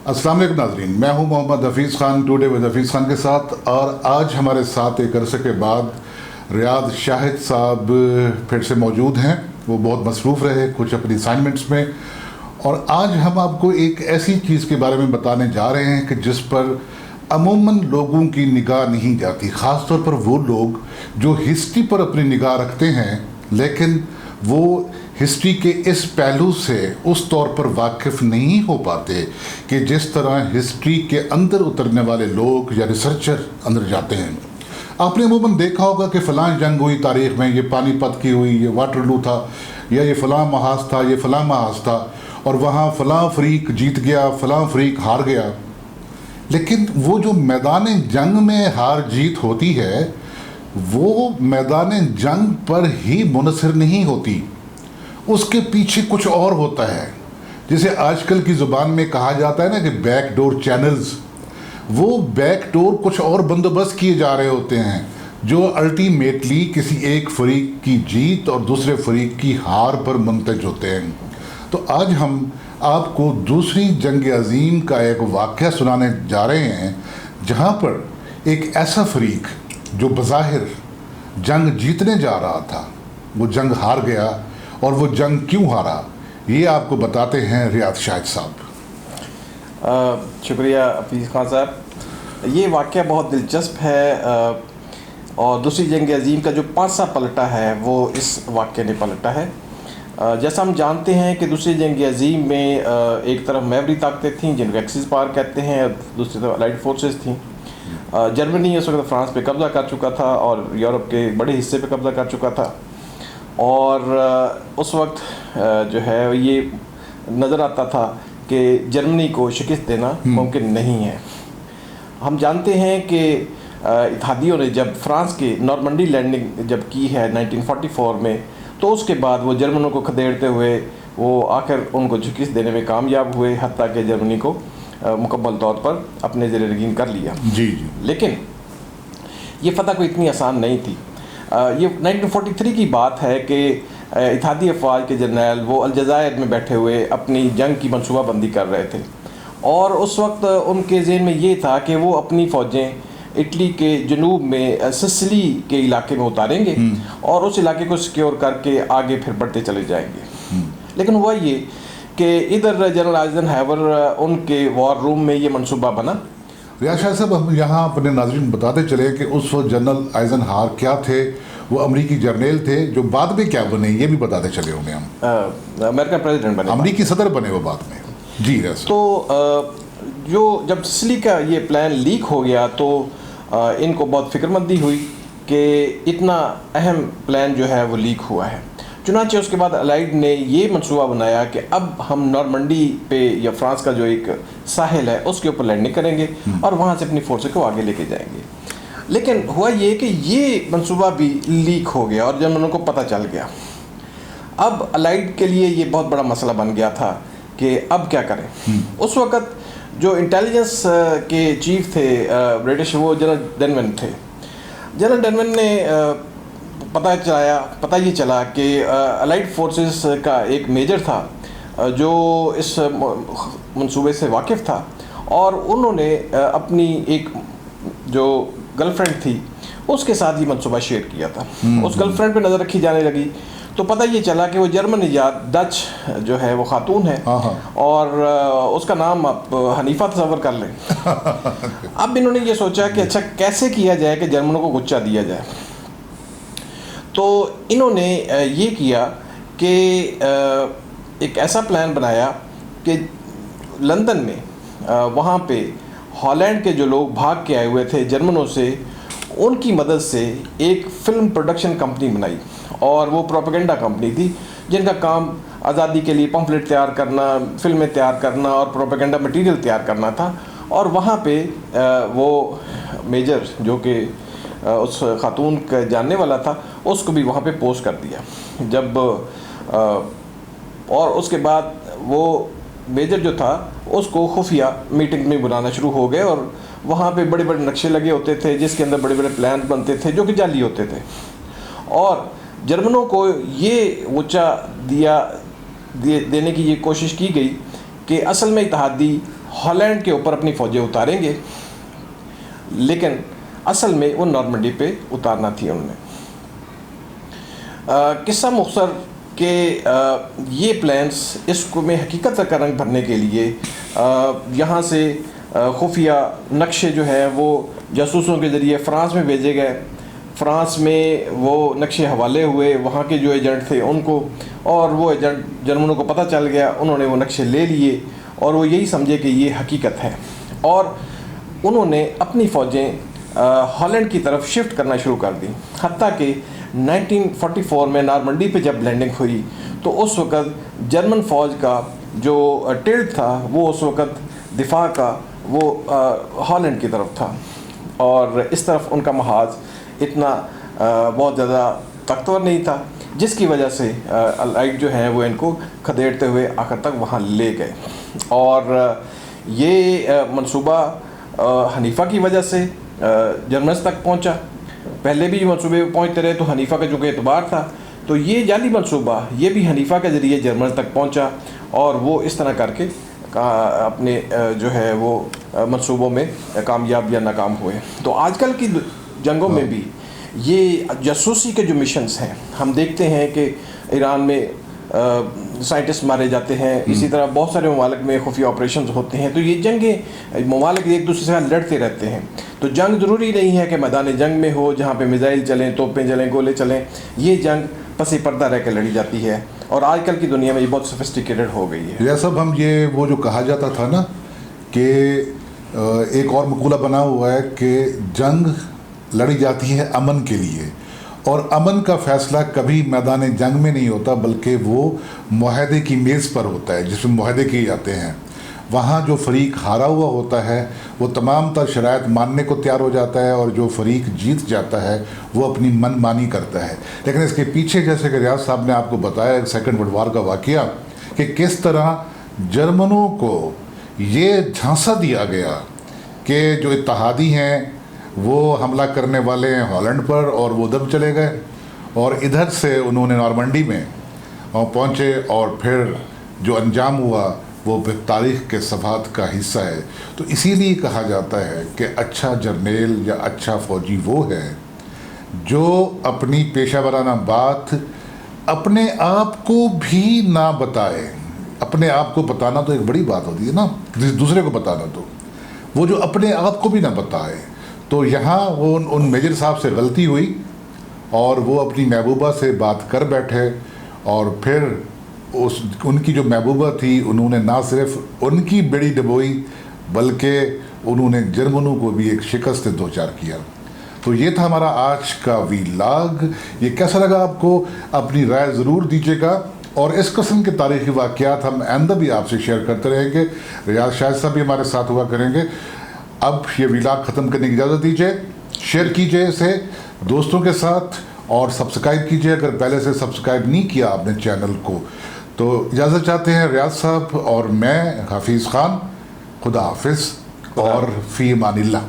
अस्सलाम वालेकुम नाज़रीन, मैं हूं मोहम्मद हफीज़ ख़ान, टुडे विद हफीज़ ख़ान के साथ। और आज हमारे साथ एक अरसे के बाद रियाद शाहिद साहब फिर से मौजूद हैं। वो बहुत मसरूफ़ रहे कुछ अपनी असाइनमेंट्स में, और आज हम आपको एक ऐसी चीज़ के बारे में बताने जा रहे हैं कि जिस पर अमूमन लोगों की निगाह नहीं जाती, ख़ास तौर पर वो लोग जो हिस्ट्री पर अपनी निगाह रखते हैं, लेकिन वो हिस्ट्री के इस पहलू से उस तौर पर वाकिफ़ नहीं हो पाते कि जिस तरह हिस्ट्री के अंदर उतरने वाले लोग या रिसर्चर अंदर जाते हैं। आपने अमूमन देखा होगा कि फ़लाँ जंग हुई तारीख़ में, ये पानीपत की हुई, ये वाटरलू था, या ये फ़लाँ महाज था, ये फ़लाँ महाज था, और वहाँ फ़लाँ फ़रीक जीत गया, फ़लाँ फ़रीक हार गया। लेकिन वो जो मैदान जंग में हार जीत होती है, वो मैदान जंग पर ही मुनहसर नहीं होती, उसके पीछे कुछ और होता है। जिसे आजकल की ज़ुबान में कहा जाता है ना कि बैक डोर चैनल्स, वो बैक डोर कुछ और बंदोबस्त किए जा रहे होते हैं जो अल्टीमेटली किसी एक फरीक की जीत और दूसरे फरीक की हार पर मुंतज होते हैं। तो आज हम आपको दूसरी जंग अज़ीम का एक वाक़या सुनाने जा रहे हैं, जहाँ पर एक ऐसा फरीक जो बज़ाहिर जंग जीतने जा रहा था, वो जंग हार गया, और वो जंग क्यों हारा, ये आपको बताते हैं रियाद शाहिद साहब। शुक्रिया हफीज़ खान साहब। ये वाक़या बहुत दिलचस्प है, और दूसरी जंग अज़ीम का जो पासा पलटा है वो इस वाक़े ने पलटा है। जैसा हम जानते हैं कि दूसरी जंग अज़ीम में एक तरफ मैवरी ताकतें थीं जिनको एक्सिस पावर कहते हैं, और दूसरी तरफ अलाइड फोर्सेस थीं। जर्मनी उस वक्त फ्रांस पे कब्ज़ा कर चुका था और यूरोप के बड़े हिस्से पे कब्ज़ा कर चुका था, और उस वक्त जो है ये नज़र आता था कि जर्मनी को शिकस्त देना मुमकिन नहीं है। हम जानते हैं कि इत्तेहादियों ने जब फ्रांस की नॉर्मंडी लैंडिंग जब की है 1944 में, तो उसके बाद वो जर्मनों को खदेड़ते हुए वो आकर उनको शिकस्त देने में कामयाब हुए, हत्ता कि जर्मनी को मुकम्मल तौर पर अपने ज़ेर रगीन कर लिया। जी जी। लेकिन ये फतह कोई इतनी आसान नहीं थी। ये 1943 की बात है कि इत्तेहादी अफवाज के जर्नैल वो अलजायर में बैठे हुए अपनी जंग की मनसूबाबंदी कर रहे थे, और उस वक्त उनके ज़हन में ये था कि वो अपनी फ़ौजें इटली के जनूब में सिसिली के इलाके में उतारेंगे और उस इलाके को सिक्योर करके आगे फिर बढ़ते चले जाएंगे। लेकिन हुआ ये कि इधर जनरल आइज़नहावर उनके वॉर रूम में ये मनसूबा बना। रियाद शाहिद साहब, हम यहाँ अपने नाज़रीन बताते चले कि उस वक्त जनरल आइज़नहावर क्या थे, वो अमरीकी जर्नल थे जो बाद में क्या बने, ये भी बताते चले होंगे हम। अमेरिकन प्रेसिडेंट बने, अमरीकी सदर बने वो बाद में। जी यस। तो जो जब सिसिली का ये प्लान लीक हो गया तो इनको बहुत फिक्रमंदी हुई कि इतना अहम प्लान जो है वो लीक हुआ है। चुनांचे उसके बाद अलाइड ने ये मंसूबा बनाया कि अब हम नॉर्मंडी पे या फ्रांस का जो एक साहिल है उसके ऊपर लैंडिंग करेंगे और वहाँ से अपनी फोर्सेस को आगे लेके जाएंगे। लेकिन हुआ ये कि ये मंसूबा भी लीक हो गया और जर्मनों को पता चल गया। अब अलाइड के लिए ये बहुत बड़ा मसला बन गया था कि अब क्या करें। उस वक़्त जो इंटेलिजेंस के चीफ थे ब्रिटिश, वो जनरल डेनवन थे। जनरल डेनवन ने पता ये चला कि अलाइड फोर्सेस का एक मेजर था जो इस मंसूबे से वाकिफ़ था, और उन्होंने अपनी एक जो गर्लफ्रेंड थी उसके साथ ही मंसूबा शेयर किया था। उस गर्लफ्रेंड पे नज़र रखी जाने लगी तो पता ये चला कि वो जर्मन इजाद डच जो है वो खातून है, और उसका नाम आप हनीफा तस्वर कर लें। अब इन्होंने ये सोचा कि अच्छा कैसे किया जाए कि जर्मनों को गुच्चा दिया जाए। तो इन्होंने ये किया कि एक ऐसा प्लान बनाया कि लंदन में वहाँ पे हॉलैंड के जो लोग भाग के आए हुए थे जर्मनों से, उनकी मदद से एक फ़िल्म प्रोडक्शन कंपनी बनाई, और वो प्रोपेगेंडा कंपनी थी जिनका काम आज़ादी के लिए पम्फलेट तैयार करना, फिल्में तैयार करना और प्रोपेगेंडा मटेरियल तैयार करना था। और वहाँ पे वो मेजर जो कि उस खातून का जानने वाला था उसको भी वहाँ पे पोस्ट कर दिया। जब और उसके बाद वो मेजर जो था उसको खुफिया मीटिंग में बुलाना शुरू हो गए, और वहाँ पे बड़े बड़े नक्शे लगे होते थे जिसके अंदर बड़े बड़े प्लान बनते थे जो कि जाली होते थे। और जर्मनों को ये ऊँचा देने की ये कोशिश की गई कि असल में इत्तेहादी हॉलैंड के ऊपर अपनी फ़ौजें उतारेंगे, लेकिन असल में वो नॉर्मंडी पे उतारना थी उन्होंने। किस्सा मुख्तसर के ये प्लान्स इसको में हकीकत का रंग भरने के लिए यहाँ से खुफिया नक्शे जो है वो जासूसों के ज़रिए फ़्रांस में भेजे गए। फ़्रांस में वो नक्शे हवाले हुए वहाँ के जो एजेंट थे उनको, और वो एजेंट जर्मनों को पता चल गया, उन्होंने वो नक्शे ले लिए और वो यही समझे कि ये हकीकत है, और उन्होंने अपनी फ़ौजें हॉलैंड की तरफ शिफ्ट करना शुरू कर दी। हत्ता कि 1944 में नॉर्मंडी पे जब लैंडिंग हुई तो उस वक़्त जर्मन फ़ौज का जो टिल्ट था वो उस वक़्त दिफा का वो हॉलैंड की तरफ था, और इस तरफ उनका महाज इतना बहुत ज़्यादा ताकतवर नहीं था, जिसकी वजह से अलाइड जो हैं वो इनको खदेड़ते हुए आखिर तक वहाँ ले गए। और ये मंसूबा हनीफ़ा की वजह से जर्मन तक पहुँचा। पहले भी मंसूबे पहुँचते रहे तो हनीफ़ा का जो कि एतबार था, तो ये जाली मंसूबा ये भी हनीफ़ा के ज़रिए जर्मन तक पहुँचा, और वो इस तरह करके अपने जो है वो मंसूबों में कामयाब या नाकाम हुए। तो आजकल की जंगों में भी ये जासूसी के जो मिशंस हैं, हम देखते हैं कि ईरान में साइंटिस्ट मारे जाते हैं, इसी तरह बहुत सारे ममालिक में खुफिया ऑपरेशंस होते हैं। तो ये जंगें ममालिक एक दूसरे से लड़ते रहते हैं। तो जंग ज़रूरी नहीं है कि मैदान जंग में हो जहाँ पे मिज़ाइल चलें, तोपें चलें, गोले चलें। ये जंग पसी पर्दा रह के लड़ी जाती है, और आजकल की दुनिया में ये बहुत सोफिस्टिकेटेड हो गई है। यह सब हम ये वो जो कहा जाता था ना कि एक और मकूला बना हुआ है कि जंग लड़ी जाती है अमन के लिए, और अमन का फ़ैसला कभी मैदान जंग में नहीं होता बल्कि वो मुआहदे की मेज़ पर होता है, जिसमें मुआहदे किए जाते हैं। वहाँ जो फ़रीक हारा हुआ होता है वो तमाम तर शराइत मानने को तैयार हो जाता है, और जो फ़रीक जीत जाता है वो अपनी मनमानी करता है। लेकिन इसके पीछे, जैसे कि रियाज साहब ने आपको बताया, सेकंड वर्ल्ड वार का वाक़या कि किस तरह जर्मनों को ये झांसा दिया गया कि जो इत्तेहादी हैं वो हमला करने वाले हैं हॉलैंड पर, और वो उधर चले गए, और इधर से उन्होंने नॉर्मंडी में पहुँचे, और फिर जो अंजाम हुआ वो तारीख़ के सफ़ात का हिस्सा है। तो इसीलिए कहा जाता है कि अच्छा जर्नेल या अच्छा फ़ौजी वो है जो अपनी पेशा वराना बात अपने आप को भी ना बताए। अपने आप को बताना तो एक बड़ी बात होती है ना, दूसरे को बताना, तो वो जो अपने आप को भी ना बताए। तो यहाँ वो उन मेजर साहब से गलती हुई, और वो अपनी महबूबा से बात कर बैठे, और फिर उनकी जो महबूबा थी उन्होंने ना सिर्फ उनकी बेड़ी डबोई बल्कि उन्होंने जर्मनों को भी एक शिकस्त दो चार किया। तो ये था हमारा आज का वीलाग। ये कैसा लगा आपको? अपनी राय ज़रूर दीजिएगा, और इस किस्म के तारीख़ी वाक़यात हम आइंदा भी आपसे शेयर करते रहेंगे। रियाज शाहिद साहब भी हमारे साथ हुआ करेंगे। अब ये वीलाग ख़त्म करने की इजाज़त दीजिए। शेयर कीजिए इसे दोस्तों के साथ, और सब्सक्राइब कीजिए अगर पहले से सब्सक्राइब नहीं किया आपने चैनल को। तो इजाज़त चाहते हैं रियाज साहब और मैं, हाफिज़ ख़ान। खुदा हाफिज़ और फ़ी अमानिल्लाह।